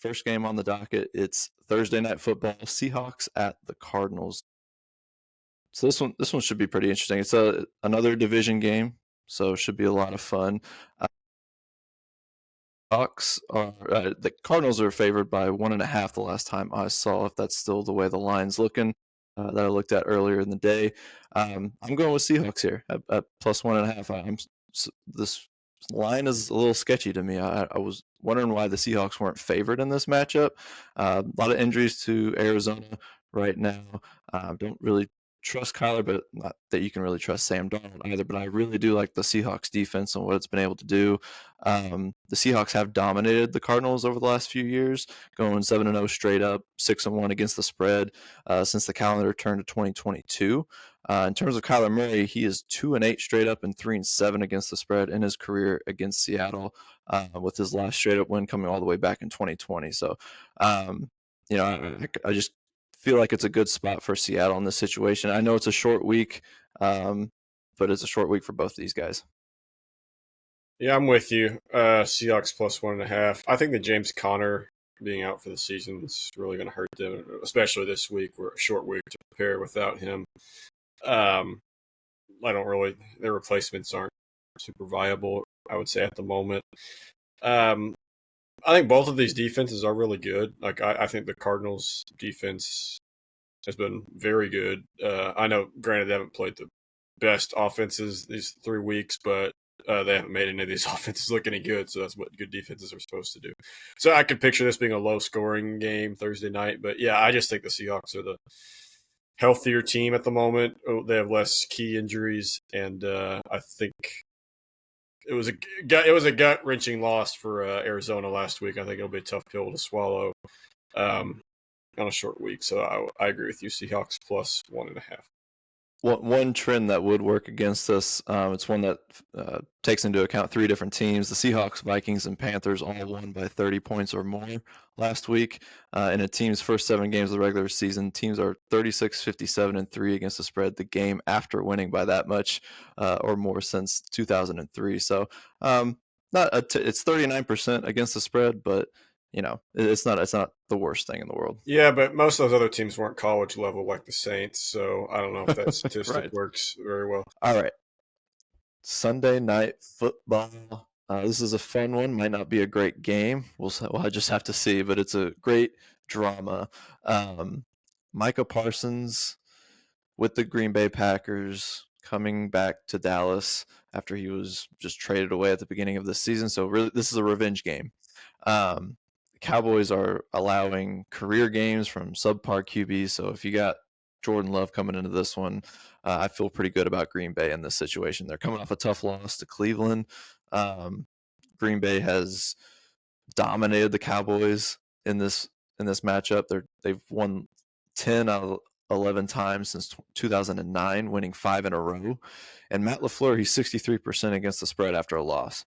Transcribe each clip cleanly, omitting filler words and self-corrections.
first game on the docket. It's Thursday Night Football, Seahawks at the Cardinals. So this one should be pretty interesting. It's another division game, so it should be a lot of fun. The Cardinals are favored by 1.5 the last time I saw, if that's still the way the line's looking, that I looked at earlier in the day. I'm going with Seahawks here at plus 1.5. This line is a little sketchy to me. I was wondering why the Seahawks weren't favored in this matchup. A lot of injuries to Arizona right now. Don't really trust Kyler, but not that you can really trust Sam Darnold either. But I really do like the Seahawks defense and what it's been able to do. The Seahawks have dominated the Cardinals over the last few years, going 7-0 straight up, 6-1 against the spread since the calendar turned to 2022. In terms of Kyler Murray, he is 2-8 straight up and 3-7 against the spread in his career against Seattle, with his last straight up win coming all the way back in 2020. So, I just feel like it's a good spot for Seattle in this situation. I know it's a short week, but it's a short week for both of these guys. Yeah, I'm with you. Seahawks plus 1.5. I think that James Conner being out for the season is really going to hurt them, especially this week. We're a short week to prepare without him. Their replacements aren't super viable, I would say, at the moment. I think both of these defenses are really good. Like, I think the Cardinals defense has been very good. I know, granted, they haven't played the best offenses these 3 weeks, but they haven't made any of these offenses look any good, so that's what good defenses are supposed to do. So I could picture this being a low-scoring game Thursday night, but yeah, I just think the Seahawks are the healthier team at the moment. They have less key injuries, and I think it was a gut-wrenching loss for Arizona last week. I think it'll be a tough pill to swallow on a short week. So I agree with you. Seahawks plus 1.5. One trend that would work against us, it's one that takes into account 3 different teams. The Seahawks, Vikings, and Panthers all won by 30 points or more last week. In a team's first 7 games of the regular season, teams are 36, 57, and 3 against the spread the game after winning by that much or more since 2003. So it's 39% against the spread, but it's not the worst thing in the world. Yeah, but most of those other teams weren't college level like the Saints, so I don't know if that statistic Right. works very well. All right. Sunday Night Football. This is a fun one. Might not be a great game. We'll just have to see, but it's a great drama. Micah Parsons with the Green Bay Packers coming back to Dallas after he was just traded away at the beginning of the season. So really, this is a revenge game. Cowboys are allowing career games from subpar QBs. So if you got Jordan Love coming into this one, I feel pretty good about Green Bay in this situation. They're coming off a tough loss to Cleveland. Green Bay has dominated the Cowboys in this matchup. They've won 10 out of 11 times since 2009, winning 5 in a row. And Matt LaFleur, he's 63% against the spread after a loss.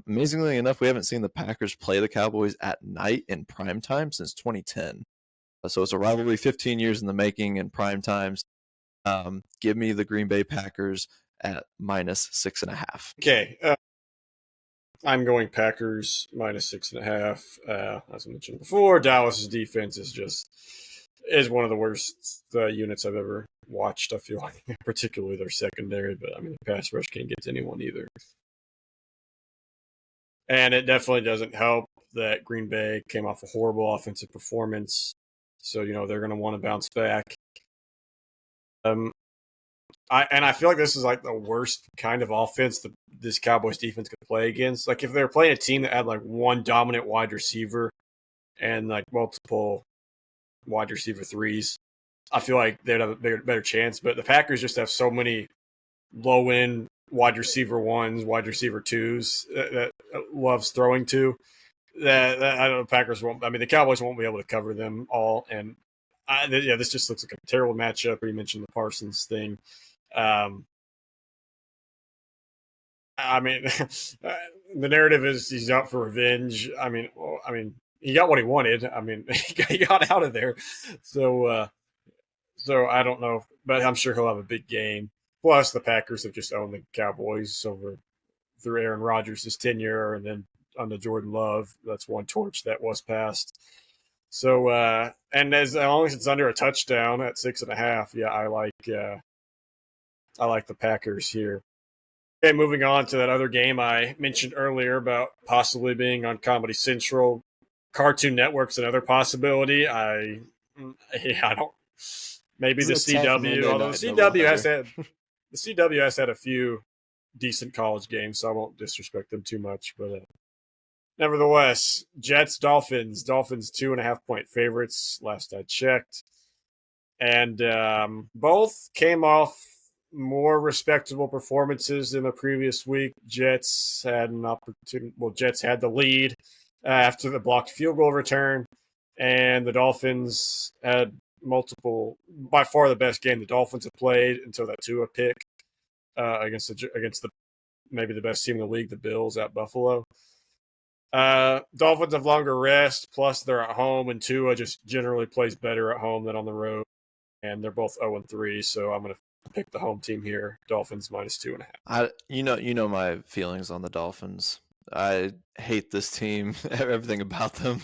Amazingly enough, we haven't seen the Packers play the Cowboys at night in primetime since 2010. So it's a rivalry 15 years in the making in prime times. Give me the Green Bay Packers at minus 6.5. Okay. I'm going Packers minus 6.5. As I mentioned before, Dallas's defense is one of the worst units I've ever watched. I feel like, particularly their secondary, but I mean, the pass rush can't get to anyone either. And it definitely doesn't help that Green Bay came off a horrible offensive performance. So, they're going to want to bounce back. I feel like this is like the worst kind of offense that this Cowboys defense could play against. Like, if they're playing a team that had like one dominant wide receiver and like multiple wide receiver threes, I feel like they'd have a better chance. But the Packers just have so many low-end wide receiver ones, wide receiver twos that loves throwing to. That I don't know. Packers won't. I mean, the Cowboys won't be able to cover them all. And this just looks like a terrible matchup. You mentioned the Parsons thing. I mean, the narrative is he's out for revenge. I mean, he got what he wanted. I mean, he got out of there. So I don't know, but I'm sure he'll have a big game. Plus, the Packers have just owned the Cowboys through Aaron Rodgers' tenure, and then on the Jordan Love. That's one torch that was passed. So and as long as it's under a touchdown at 6.5, yeah, I like the Packers here. Okay, moving on to that other game I mentioned earlier about possibly being on Comedy Central. Cartoon Network's another possibility. I don't. Maybe This the is a tough CW, Monday although the night CW has doubleheader. had the CW has had a few decent college games, so I won't disrespect them too much. But nevertheless, Jets Dolphins 2.5-point favorites. Last I checked, and both came off more respectable performances than the previous week. Jets had an opportunity. Well, Jets had the lead after the blocked field goal return, and the Dolphins had multiple. By far, the best game the Dolphins have played until that Tua pick against the maybe the best team in the league, the Bills at Buffalo. Dolphins have longer rest, plus they're at home, and Tua just generally plays better at home than on the road. And they're both 0-3, so I'm going to pick the home team here. Dolphins -2.5. You know my feelings on the Dolphins. I hate this team, everything about them.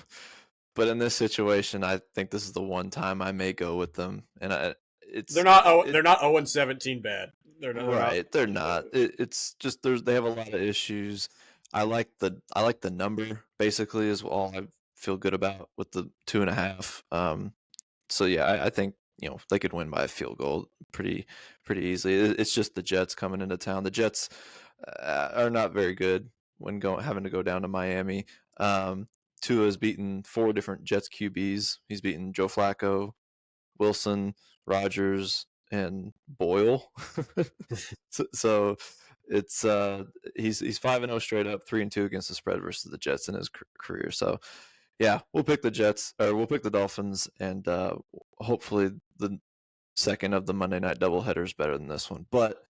But in this situation, I think this is the one time I may go with them, and They're not 0-17 bad. They're not. right. They're not. It's just they have a lot of issues. I like the number basically is all I feel good about with the 2.5. So yeah, I think they could win by a field goal pretty easily. It's just the Jets coming into town. The Jets are not very good when having to go down to Miami. Tua has beaten 4 different Jets QBs. He's beaten Joe Flacco, Wilson, Rodgers, and Boyle. so it's he's 5-0 straight up, 3-2 against the spread versus the Jets in his career. So yeah, we'll pick the Jets, or we'll pick the Dolphins, and hopefully the second of the Monday night doubleheader is better than this one. But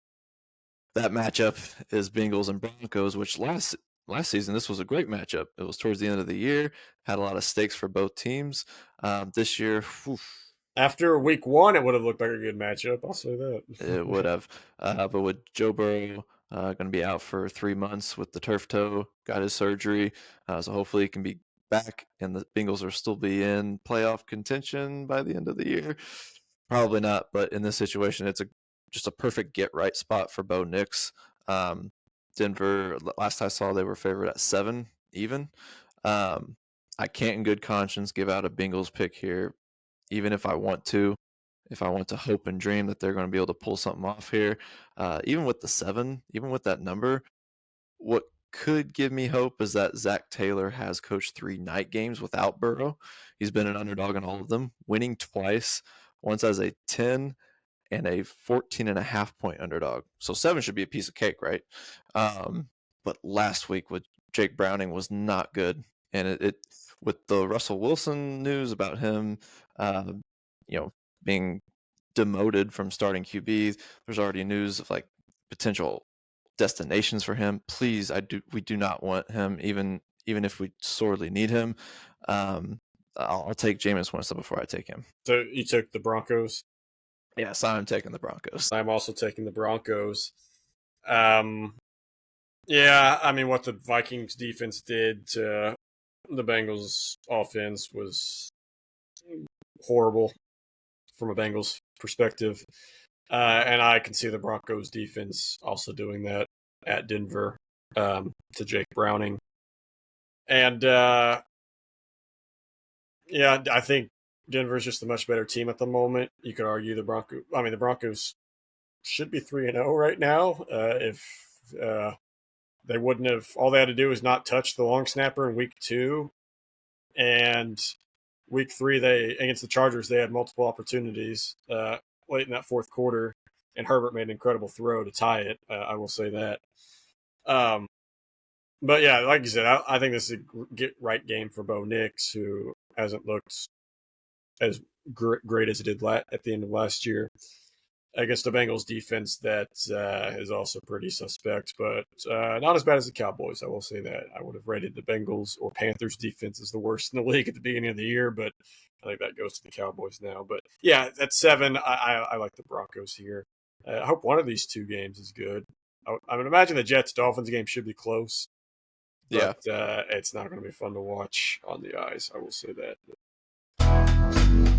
that matchup is Bengals and Broncos, which last season this was a great matchup. It was towards the end of the year, had a lot of stakes for both teams. This year, After week 1, it would have looked like a good matchup. I'll say that. it would have. But with Joe Burrow going to be out for 3 months with the turf toe, got his surgery, so hopefully he can be back, and the Bengals will still be in playoff contention by the end of the year. Probably not, but in this situation, it's just a perfect get right spot for Bo Nix. Denver, last I saw, they were favored at 7 even. I can't in good conscience give out a Bengals pick here, even if I want to. If I want to hope and dream that they're going to be able to pull something off here, even with the 7, even with that number, what could give me hope is that Zach Taylor has coached 3 night games without Burrow. He's been an underdog in all of them, winning twice, once as a 10 and a 14.5-point underdog. So 7 should be a piece of cake, right? But last week with Jake Browning was not good. And it with the Russell Wilson news about him, being demoted from starting QB, there's already news of like potential destinations for him. Please, we do not want him, even if we sorely need him. I'll take Jameis Winston before I take him. So you took the Broncos? Yes, I'm taking the Broncos. I'm also taking the Broncos. Yeah, I mean, what the Vikings defense did to the Bengals offense was horrible from a Bengals perspective. And I can see the Broncos defense also doing that at Denver to Jake Browning. And yeah, I think Denver's just a much better team at the moment. You could argue the Broncos should be 3-0 right now. If they wouldn't have, all they had to do was not touch the long snapper in week 2. And week 3, against the Chargers, they had multiple opportunities late in that fourth quarter, and Herbert made an incredible throw to tie it. I will say that. But yeah, like you said, I think this is a get right game for Bo Nix, who hasn't looked as great as it did at the end of last year against the Bengals defense that is also pretty suspect, but not as bad as the Cowboys. I will say that. I would have rated the Bengals or Panthers defense as the worst in the league at the beginning of the year, but I think that goes to the Cowboys now. But yeah, at 7, I like the Broncos here. I hope one of these 2 games is good. I would imagine the Jets-Dolphins game should be close. Yeah. but it's not going to be fun to watch on the eyes. I will say that.